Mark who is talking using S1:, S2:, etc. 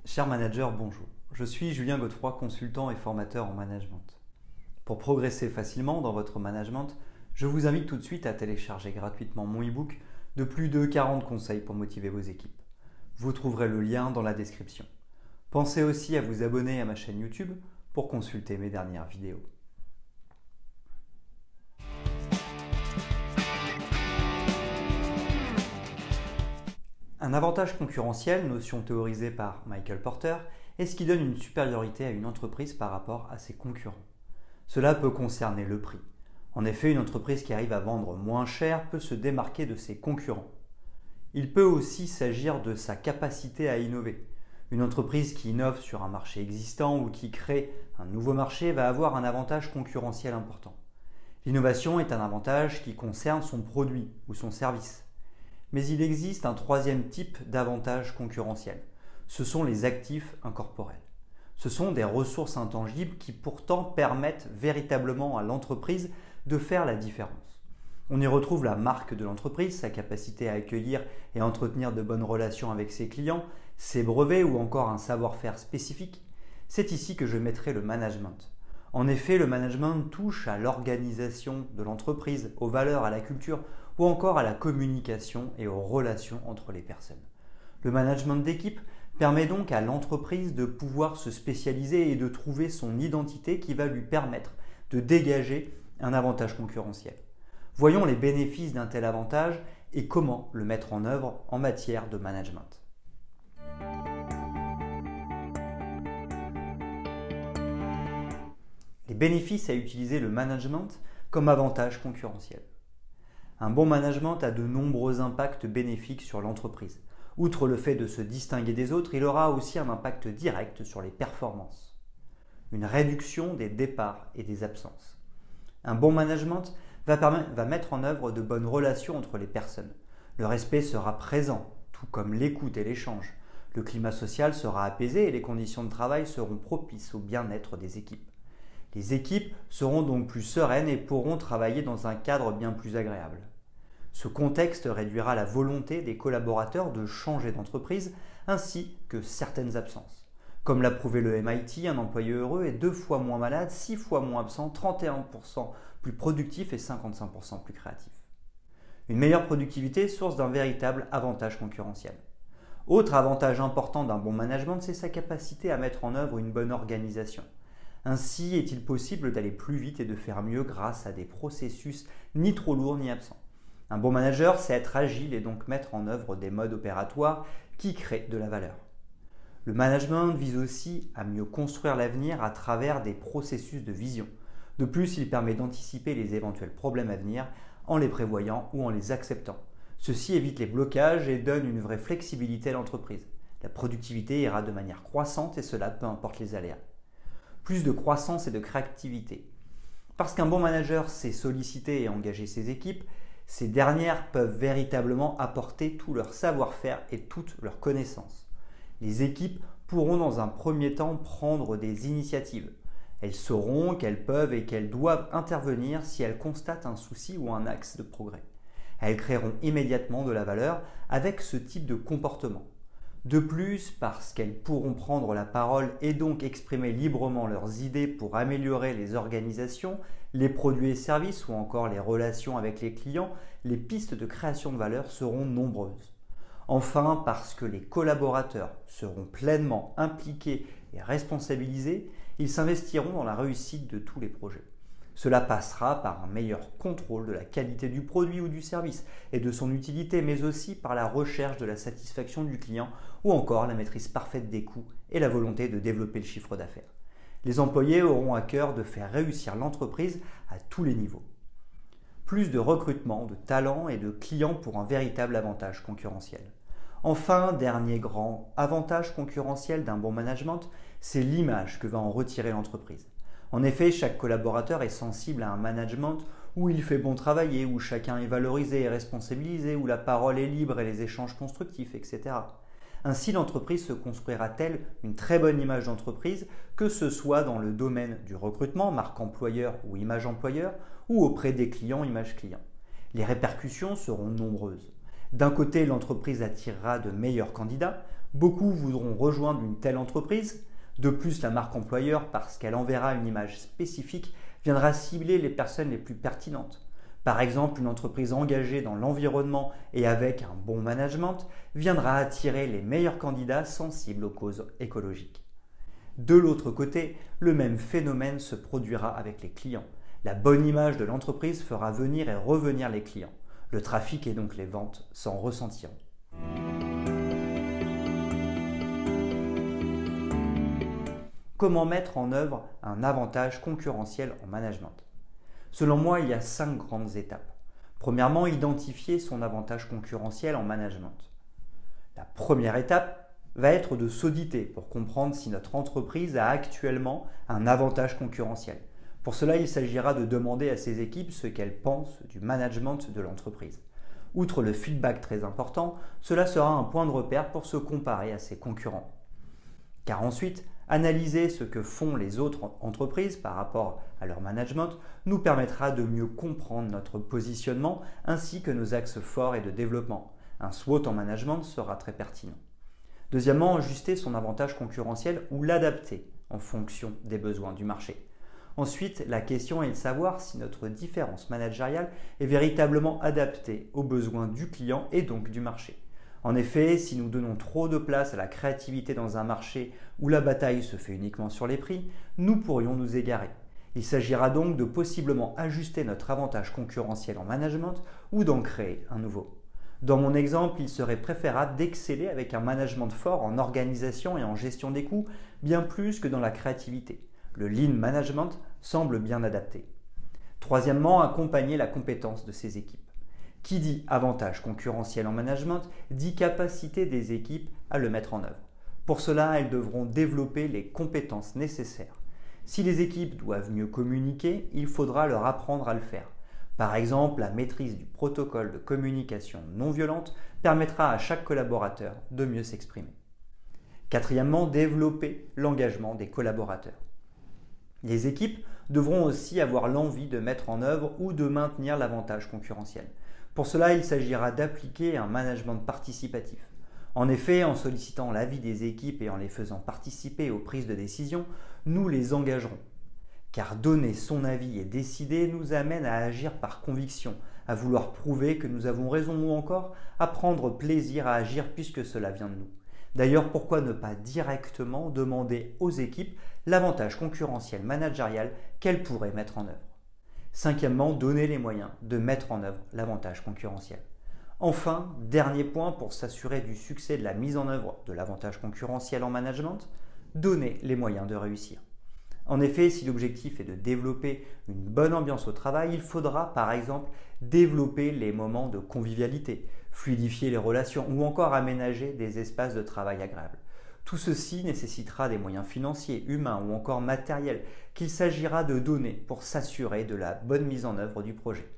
S1: Cher manager, bonjour. Je suis Julien Godefroy, consultant et formateur en management. Pour progresser facilement dans votre management, je vous invite tout de suite à télécharger gratuitement mon e-book de plus de 40 conseils pour motiver vos équipes. Vous trouverez le lien dans la description. Pensez aussi à vous abonner à ma chaîne YouTube pour consulter mes dernières vidéos. Un avantage concurrentiel, notion théorisée par Michael Porter, est ce qui donne une supériorité à une entreprise par rapport à ses concurrents. Cela peut concerner le prix. En effet, une entreprise qui arrive à vendre moins cher peut se démarquer de ses concurrents. Il peut aussi s'agir de sa capacité à innover. Une entreprise qui innove sur un marché existant ou qui crée un nouveau marché va avoir un avantage concurrentiel important. L'innovation est un avantage qui concerne son produit ou son service. Mais il existe un troisième type d'avantage concurrentiel. Ce sont les actifs incorporels. Ce sont des ressources intangibles qui pourtant permettent véritablement à l'entreprise de faire la différence. On y retrouve la marque de l'entreprise, sa capacité à accueillir et à entretenir de bonnes relations avec ses clients, ses brevets ou encore un savoir-faire spécifique. C'est ici que je mettrai le management. En effet, le management touche à l'organisation de l'entreprise, aux valeurs, à la culture ou encore à la communication et aux relations entre les personnes. Le management d'équipe permet donc à l'entreprise de pouvoir se spécialiser et de trouver son identité qui va lui permettre de dégager un avantage concurrentiel. Voyons les bénéfices d'un tel avantage et comment le mettre en œuvre en matière de management. Les bénéfices à utiliser le management comme avantage concurrentiel. Un bon management a de nombreux impacts bénéfiques sur l'entreprise. Outre le fait de se distinguer des autres, il aura aussi un impact direct sur les performances. Une réduction des départs et des absences. Un bon management va mettre en œuvre de bonnes relations entre les personnes. Le respect sera présent, tout comme l'écoute et l'échange. Le climat social sera apaisé et les conditions de travail seront propices au bien-être des équipes. Les équipes seront donc plus sereines et pourront travailler dans un cadre bien plus agréable. Ce contexte réduira la volonté des collaborateurs de changer d'entreprise ainsi que certaines absences. Comme l'a prouvé le MIT, un employé heureux est 2 fois moins malade, 6 fois moins absent, 31% plus productif et 55% plus créatif. Une meilleure productivité, source d'un véritable avantage concurrentiel. Autre avantage important d'un bon management, c'est sa capacité à mettre en œuvre une bonne organisation. Ainsi est-il possible d'aller plus vite et de faire mieux grâce à des processus ni trop lourds ni absents. Un bon manager sait être agile et donc mettre en œuvre des modes opératoires qui créent de la valeur. Le management vise aussi à mieux construire l'avenir à travers des processus de vision. De plus, il permet d'anticiper les éventuels problèmes à venir en les prévoyant ou en les acceptant. Ceci évite les blocages et donne une vraie flexibilité à l'entreprise. La productivité ira de manière croissante et cela peu importe les aléas. Plus de croissance et de créativité. Parce qu'un bon manager sait solliciter et engager ses équipes, ces dernières peuvent véritablement apporter tout leur savoir-faire et toutes leurs connaissances. Les équipes pourront dans un premier temps prendre des initiatives. Elles sauront qu'elles peuvent et qu'elles doivent intervenir si elles constatent un souci ou un axe de progrès. Elles créeront immédiatement de la valeur avec ce type de comportement. De plus, parce qu'elles pourront prendre la parole et donc exprimer librement leurs idées pour améliorer les organisations, les produits et services ou encore les relations avec les clients, les pistes de création de valeur seront nombreuses. Enfin, parce que les collaborateurs seront pleinement impliqués et responsabilisés, ils s'investiront dans la réussite de tous les projets. Cela passera par un meilleur contrôle de la qualité du produit ou du service et de son utilité, mais aussi par la recherche de la satisfaction du client ou encore la maîtrise parfaite des coûts et la volonté de développer le chiffre d'affaires. Les employés auront à cœur de faire réussir l'entreprise à tous les niveaux. Plus de recrutement, de talents et de clients pour un véritable avantage concurrentiel. Enfin, dernier grand avantage concurrentiel d'un bon management, c'est l'image que va en retirer l'entreprise. En effet, chaque collaborateur est sensible à un management où il fait bon travailler, où chacun est valorisé et responsabilisé, où la parole est libre et les échanges constructifs, etc. Ainsi, l'entreprise se construira-t-elle une très bonne image d'entreprise, que ce soit dans le domaine du recrutement, marque employeur ou image employeur, ou auprès des clients, image client. Les répercussions seront nombreuses. D'un côté, l'entreprise attirera de meilleurs candidats, Beaucoup voudront rejoindre une telle entreprise. De plus, la marque employeur, parce qu'elle enverra une image spécifique, viendra cibler les personnes les plus pertinentes. Par exemple, une entreprise engagée dans l'environnement et avec un bon management viendra attirer les meilleurs candidats sensibles aux causes écologiques. De l'autre côté, le même phénomène se produira avec les clients. La bonne image de l'entreprise fera venir et revenir les clients. Le trafic et donc les ventes s'en ressentiront. Comment mettre en œuvre un avantage concurrentiel en management? Selon moi, il y a 5 grandes étapes. Premièrement, identifier son avantage concurrentiel en management. La première étape va être de s'auditer pour comprendre si notre entreprise a actuellement un avantage concurrentiel. Pour cela, il s'agira de demander à ses équipes ce qu'elles pensent du management de l'entreprise. Outre le feedback très important, cela sera un point de repère pour se comparer à ses concurrents. Car ensuite, analyser ce que font les autres entreprises par rapport à leur management nous permettra de mieux comprendre notre positionnement ainsi que nos axes forts et de développement. Un SWOT en management sera très pertinent. Deuxièmement, ajuster son avantage concurrentiel ou l'adapter en fonction des besoins du marché. Ensuite, la question est de savoir si notre différence managériale est véritablement adaptée aux besoins du client et donc du marché. En effet, si nous donnons trop de place à la créativité dans un marché où la bataille se fait uniquement sur les prix, nous pourrions nous égarer. Il s'agira donc de possiblement ajuster notre avantage concurrentiel en management ou d'en créer un nouveau. Dans mon exemple, il serait préférable d'exceller avec un management fort en organisation et en gestion des coûts, bien plus que dans la créativité. Le lean management semble bien adapté. Troisièmement, accompagner la compétence de ses équipes. Qui dit avantage concurrentiel en management dit capacité des équipes à le mettre en œuvre. Pour cela, elles devront développer les compétences nécessaires. Si les équipes doivent mieux communiquer, il faudra leur apprendre à le faire. Par exemple, la maîtrise du protocole de communication non violente permettra à chaque collaborateur de mieux s'exprimer. Quatrièmement, développer l'engagement des collaborateurs. Les équipes devront aussi avoir l'envie de mettre en œuvre ou de maintenir l'avantage concurrentiel. Pour cela, il s'agira d'appliquer un management participatif. En effet, en sollicitant l'avis des équipes et en les faisant participer aux prises de décision, nous les engagerons. Car donner son avis et décider nous amène à agir par conviction, à vouloir prouver que nous avons raison ou encore à prendre plaisir à agir puisque cela vient de nous. D'ailleurs, pourquoi ne pas directement demander aux équipes l'avantage concurrentiel managérial qu'elles pourraient mettre en œuvre? Cinquièmement, donner les moyens de mettre en œuvre l'avantage concurrentiel. Enfin, dernier point pour s'assurer du succès de la mise en œuvre de l'avantage concurrentiel en management, donner les moyens de réussir. En effet, si l'objectif est de développer une bonne ambiance au travail, il faudra par exemple développer les moments de convivialité, fluidifier les relations ou encore aménager des espaces de travail agréables. Tout ceci nécessitera des moyens financiers, humains ou encore matériels qu'il s'agira de donner pour s'assurer de la bonne mise en œuvre du projet.